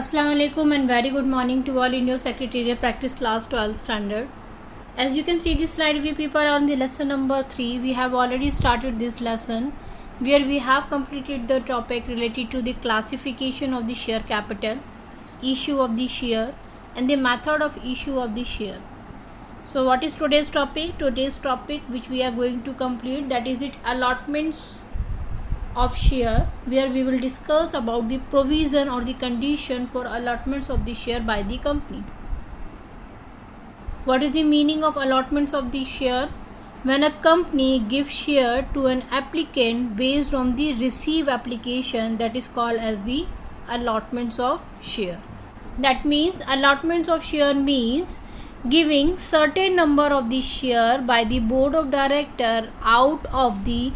Assalamu alaikum and very good morning to all in your secretarial practice class 12th standard. As you can see this slide, we people are on the lesson number 3. We have already started this lesson where we have completed the topic related to the classification of the share capital, issue of the share and the method of issue of the share. So what is today's topic? Today's topic which we are going to complete, that is it allotments of share, where we will discuss about the provision or the condition for allotments of the share by the company. What is the meaning of allotments of the share? When a company gives share to an applicant based on the receive application, that is called as the allotments of share. That means allotments of share means giving certain number of the share by the board of director out of the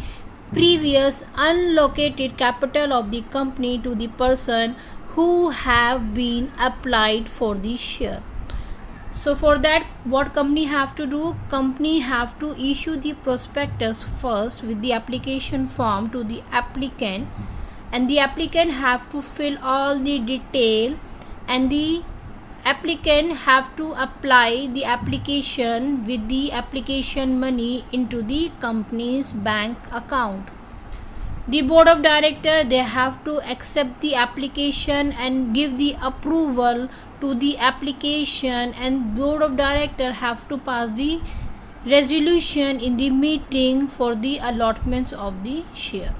previous unallocated capital of the company to the person who have been applied for the share. So for that, what company have to do? Company have to issue the prospectus first with the application form to the applicant, and the applicant have to fill all the detail, and the applicant have to apply the application with the application money into the company's bank account. The board of director, they have to accept the application and give the approval to the application, and board of director have to pass the resolution in the meeting for the allotments of the share.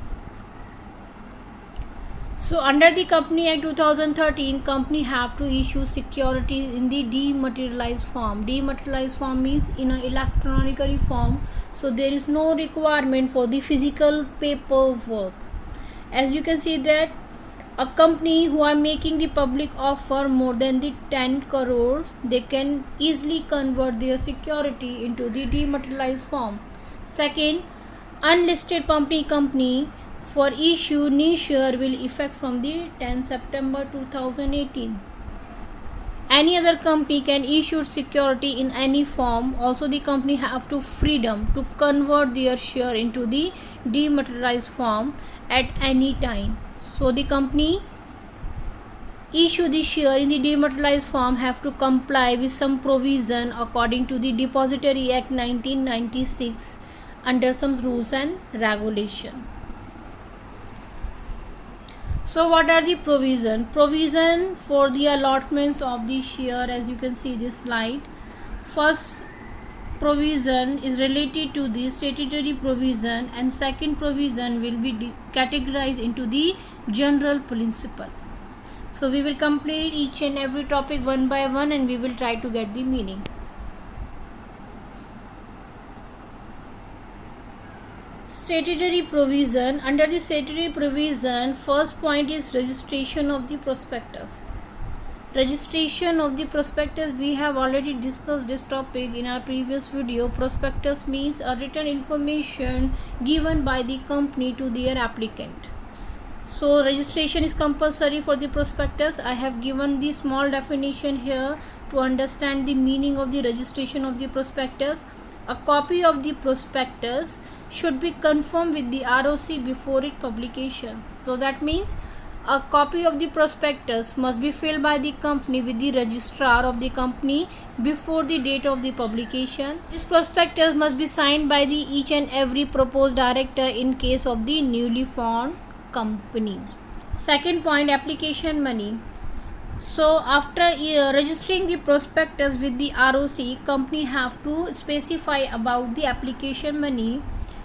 So under the Company Act 2013, company have to issue securities in the dematerialized form. Dematerialized form means in an electronically form, so there is no requirement for the physical paperwork. As you can see that a company who are making the public offer more than the 10 crores, they can easily convert their security into the dematerialized form. Second, unlisted company for issue new share will effect from the 10 September 2018. Any other company can issue security in any form. Also the company have to freedom to convert their share into the dematerialized form at any time. So the company issue the share in the dematerialized form have to comply with some provision according to the Depository Act 1996 under some rules and regulation. So what are the provision for the allotments of the share? As you can see this slide, first provision is related to the statutory provision, and second provision will be categorized into the general principle. So we will complete each and every topic one by one, and we will try to get the meaning. Statutory provision. Under the statutory provision, first point is registration of the prospectus. Registration of the prospectus, we have already discussed this topic in our previous video. Prospectus means a written information given by the company to their applicant. So registration is compulsory for the prospectus. I have given the small definition here to understand the meaning of the registration of the prospectus. A copy of the prospectus should be confirmed with the ROC before its publication. So that means a copy of the prospectus must be filled by the company with the registrar of the company before the date of the publication. This prospectus must be signed by the each and every proposed director in case of the newly formed company. Second point, application money. So after registering the prospectus with the ROC, company have to specify about the application money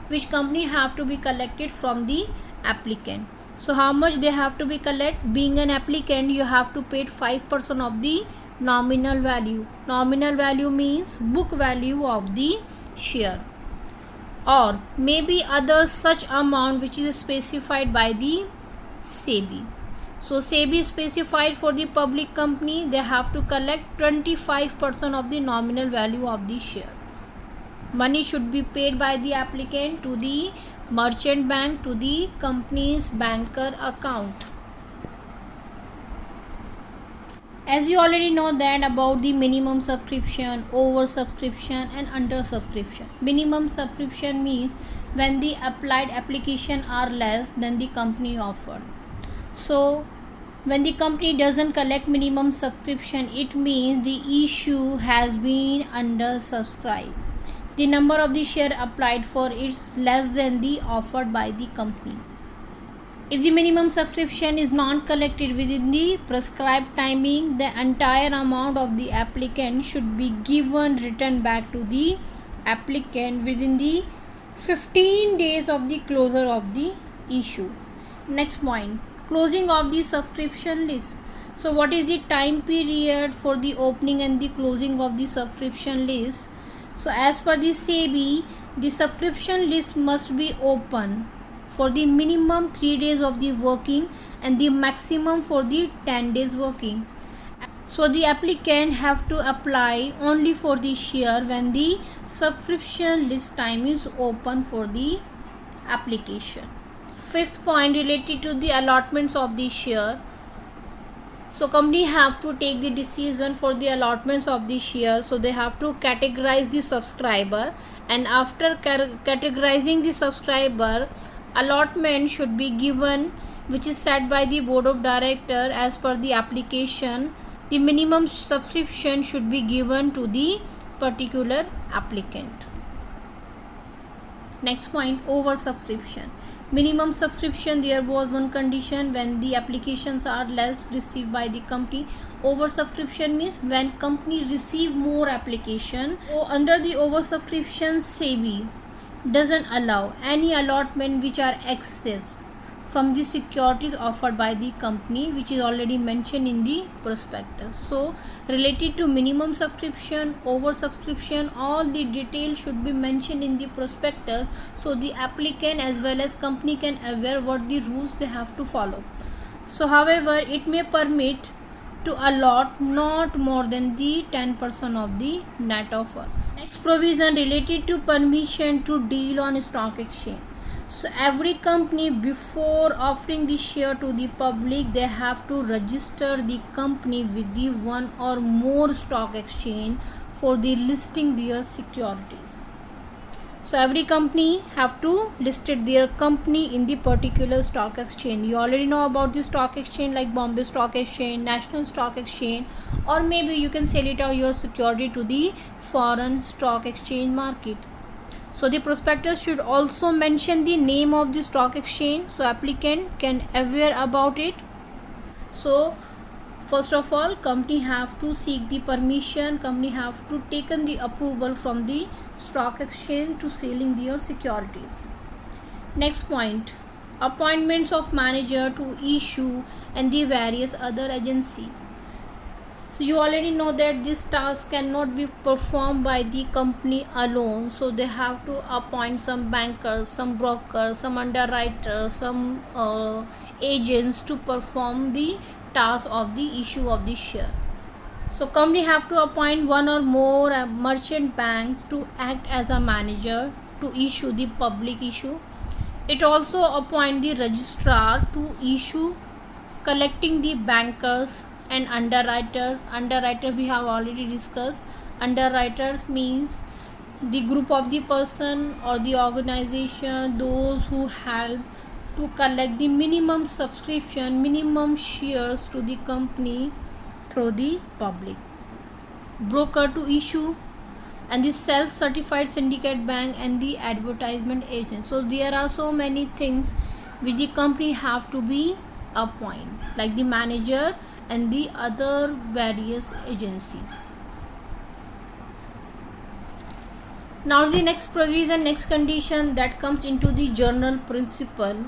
which company have to be collected from the applicant. So how much they have to be collect? Being an applicant, you have to pay 5% of the nominal value. Nominal value means book value of the share, or maybe other such amount which is specified by the SEBI. So SEBI specified for the public company, they have to collect 25% of the nominal value of the share. Money should be paid by the applicant to the merchant bank to the company's banker account. As you already know that about the minimum subscription, over subscription and under subscription. Minimum subscription means when the applied application are less than the company offered. So when the company doesn't collect minimum subscription, it means the issue has been undersubscribed. The number of the share applied for is less than the offered by the company. If the minimum subscription is not collected within the prescribed timing, the entire amount of the applicant should be given returned back to the applicant within the 15 days of the closure of the issue. Next point, closing of the subscription list. So what is the time period for the opening and the closing of the subscription list? So as per the SEBI, the subscription list must be open for the minimum 3 days of the working and the maximum for the 10 days working. So the applicant have to apply only for the share when the subscription list time is open for the application. Fifth point related to the allotments of the share. So company have to take the decision for the allotments of the share. So they have to categorize the subscriber, and after categorizing the subscriber, allotment should be given, which is set by the board of director as per the application. The minimum subscription should be given to the particular applicant. Next point, over subscription. Minimum subscription, there was one condition when the applications are less received by the company. Over subscription means when company receive more application. So under the over subscription, SEBI doesn't allow any allotment which are excess from the securities offered by the company, which is already mentioned in the prospectus. So related to minimum subscription, over subscription, all the details should be mentioned in the prospectus, so the applicant as well as company can aware what the rules they have to follow. So however, it may permit to allot not more than the 10% of the net offer. Next provision related to permission to deal on stock exchange. So every company, before offering the share to the public, they have to register the company with the one or more stock exchange for the listing their securities. So every company have to listed their company in the particular stock exchange. You already know about the stock exchange like Bombay Stock Exchange, National Stock Exchange, or maybe you can sell it out your security to the foreign stock exchange market. So the prospectus should also mention the name of the stock exchange, so applicant can aware about it. So first of all, company have to seek the permission, company have to taken the approval from the stock exchange to selling their securities. Next point, appointments of manager to issue and the various other agency. So you already know that this task cannot be performed by the company alone. So they have to appoint some bankers, some brokers, some underwriters, some agents to perform the task of the issue of the share. So company have to appoint one or more merchant bank to act as a manager to issue the public issue. It also appoint the registrar to issue, collecting the bankers and underwriters. Underwriter we have already discussed. Underwriters means the group of the person or the organization, those who help to collect the minimum subscription, minimum shares to the company through the public. Broker to issue, and the self-certified syndicate bank and the advertisement agent. So there are so many things which the company have to be appointed, like the manager and the other various agencies. Now the next provision, next condition that comes into the general principle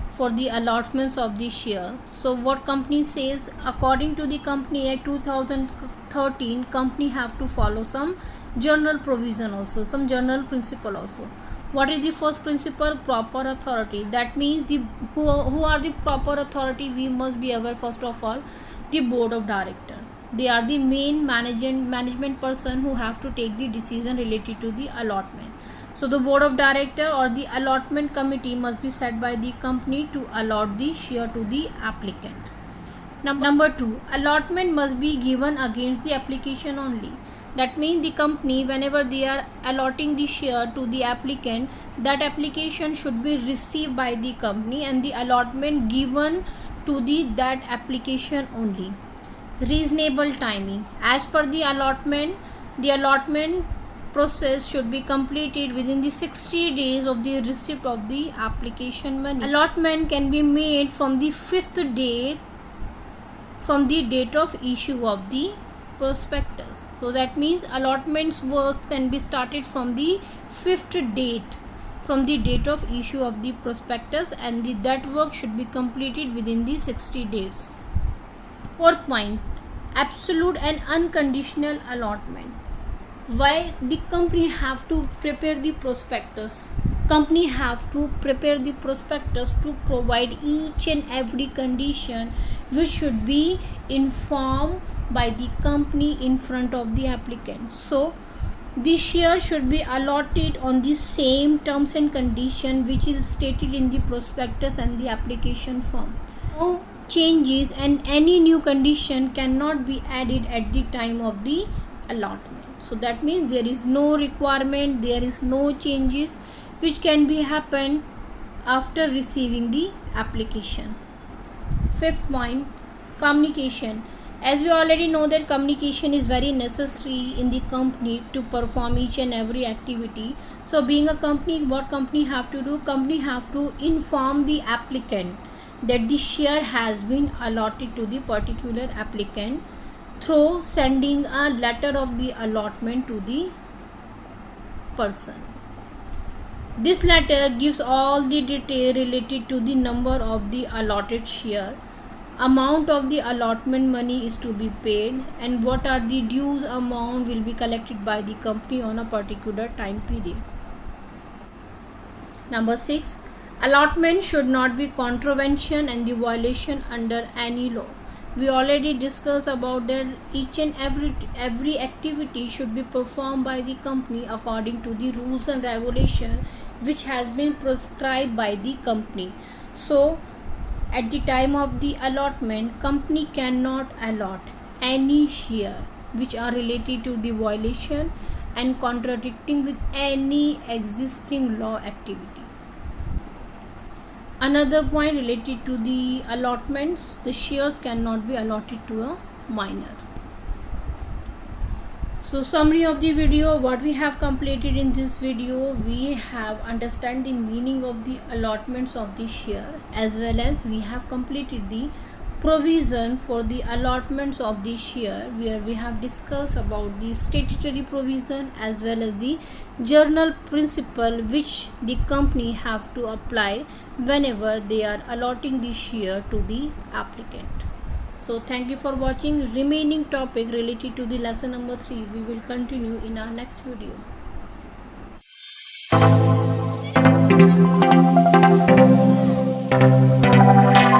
for the allotments of the share. So what company says, according to the Company Act 2013, company have to follow some general provision also, some general principle also. What is the first principle? Proper authority. That means the who are the proper authority, we must be aware. First of all, the board of director. They are the main management person who have to take the decision related to the allotment. So the board of director or the allotment committee must be set by the company to allot the share to the applicant. Number 2, allotment must be given against the application only. That means the company, whenever they are allotting the share to the applicant, that application should be received by the company and the allotment given to that application only. Reasonable timing. As per the allotment process should be completed within the 60 days of the receipt of the application money. Allotment can be made from the 5th day from the date of issue of the prospectus. So that means allotments work can be started from the 5th date from the date of issue of the prospectus, and that work should be completed within the 60 days. Fourth point, absolute and unconditional allotment. Why the company have to prepare the prospectus? Company have to prepare the prospectus to provide each and every condition which should be informed by the company in front of the applicant. So the share should be allotted on the same terms and condition which is stated in the prospectus and the application form. No changes and any new condition cannot be added at the time of the allotment. So that means there is no requirement, there is no changes which can be happened after receiving the application. Fifth point, communication. As we already know that communication is very necessary in the company to perform each and every activity. So being a company, what company have to do? Company have to inform the applicant that the share has been allotted to the particular applicant through sending a letter of the allotment to the person. This letter gives all the detail related to the number of the allotted share, amount of the allotment money is to be paid, and what are the dues amount will be collected by the company on a particular time period. Number 6, allotment should not be contravention and the violation under any law. We already discussed about that each and every activity should be performed by the company according to the rules and regulation which has been prescribed by the company. So at the time of the allotment, company cannot allot any share which are related to the violation and contradicting with any existing law activity. Another point related to the allotments, the shares cannot be allotted to a minor. So summary of the video, what we have completed in this video, we have understand the meaning of the allotments of the share, as well as we have completed the provision for the allotments of the share, where we have discussed about the statutory provision as well as the journal principle which the company have to apply whenever they are allotting the share to the applicant. So thank you for watching. Remaining topic related to the lesson number 3 we will continue in our next video.